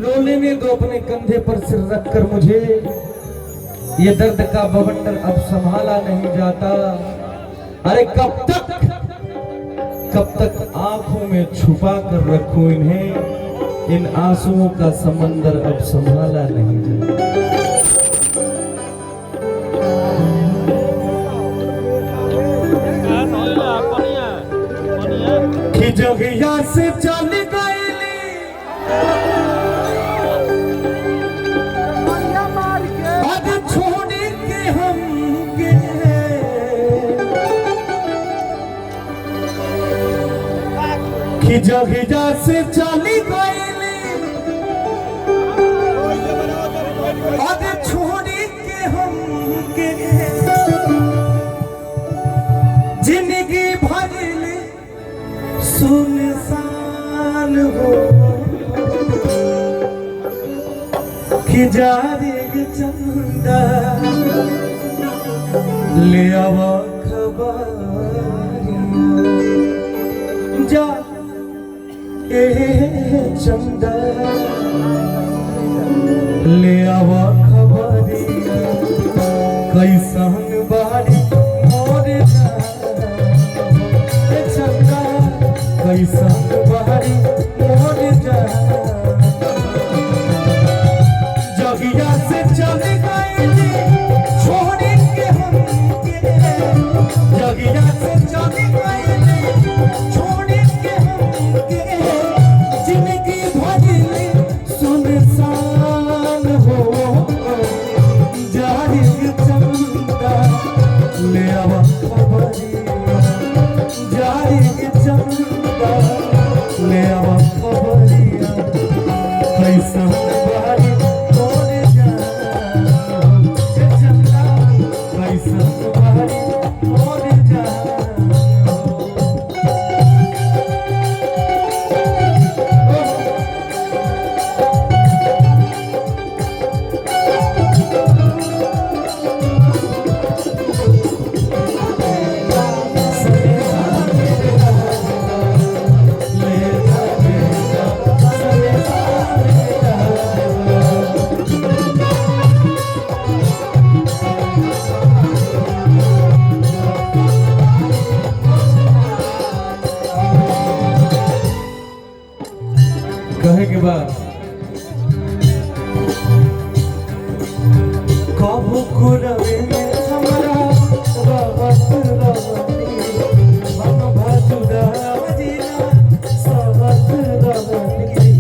रो लेने दो अपने कंधे पर सिर रखकर मुझे, ये दर्द का बवंडर अब संभाला नहीं जाता। अरे कब तक आंखों में छुपा कर रखूं इन्हें, इन आंसुओं का समंदर अब संभाला नहीं जाता। कि जगिया से चल गई अब छोड़ के हम कि जगिया से चली गई अब छोड़ के हम जिंदगी भर सुनसान हो कि जारी चंदा ले आवा खबर जा चंदा ले आवा खबर कैसन बारी मोर चंदा कैसन बारी मोर जगिया से चल गई छोड़ के हम जगिया से चल गई छोड़ के हम जिंदगी भर सुनसान हो जारी चंदा ले आवा खबरिया जारी चंदा ले आवा खबरिया कैसा बारी तोरे जा चंदा कैसा बारी तोरे जा कहे के बाद कबू कुरवे में हमरा रहत रहनी हम भजुदा जिना सबत रहनी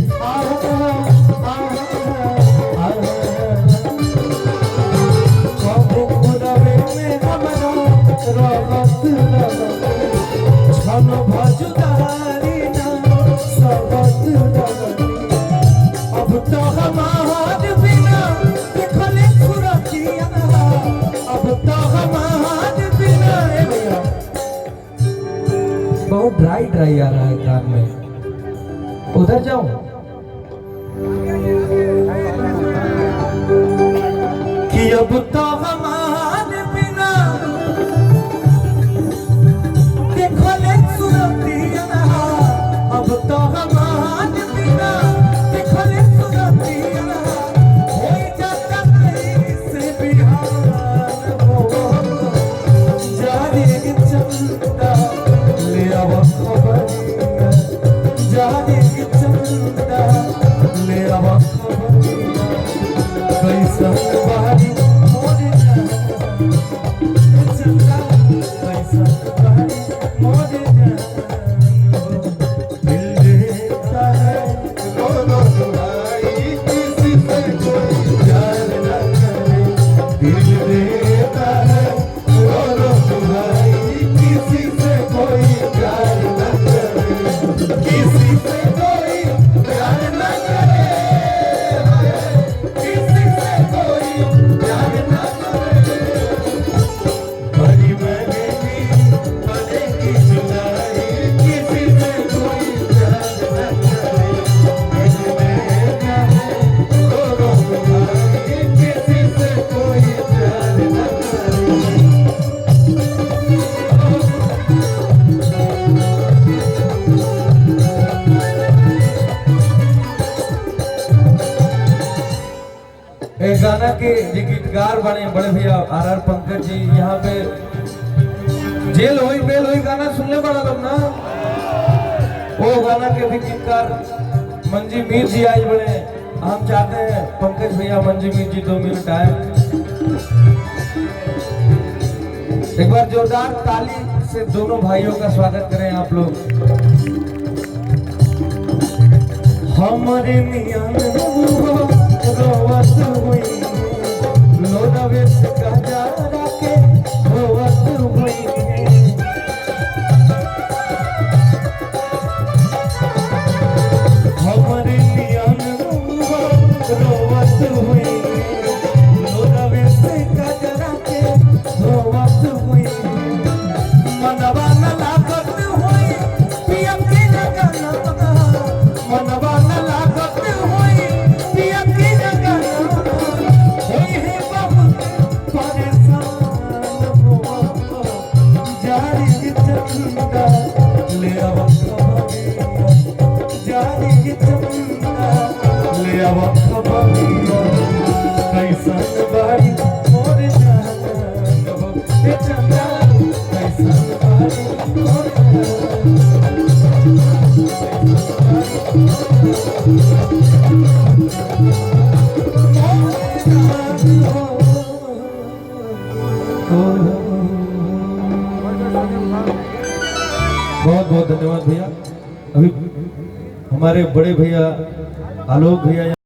कबू कुरवे में हमरा रहत रहनी हम भजुदा जिना सबत रहनी तो हमार बिना देखले सुरतिया अब तो हमार बिना बहुत ड्राई आ रहा है कान में, उधर जाऊं कि अब तो हमार बिना देखले सुरतिया अब तो हमार बिना कैसा बारी मोर एक गाना के जो गीतकार बने बड़े भैया आर पंकज जी यहाँ पे जेल होई बेल होई गाना सुनने पड़ा लोग ना। वो गाना के भी गीतकार मंजी मीर जी आज बने। हम चाहते हैं पंकज भैया मंजी मीर जी 2 मिनट आए, एक बार जोरदार ताली से दोनों भाइयों का स्वागत करें आप लोग। हमारे मियां रोवत हुई लोरावे से गजारा के रोवत हुई। हमारे मियां रोवत हुई लोरावे से गजारा के रोवत हुई। मनवा न लागत हुई पिया की लगना, मनवा न लागत हुई पिया की लगना। होई है बहुत परेशान हुआ जारी की चंदा ले आवा खबरिया, जारी की चंदा ले आवा खबरिया। कैसन बारी मोर जान हो ए चंदा, कैसन बारी मोर बहुत बहुत धन्यवाद भैया। अभी हमारे बड़े भैया आलोक भैया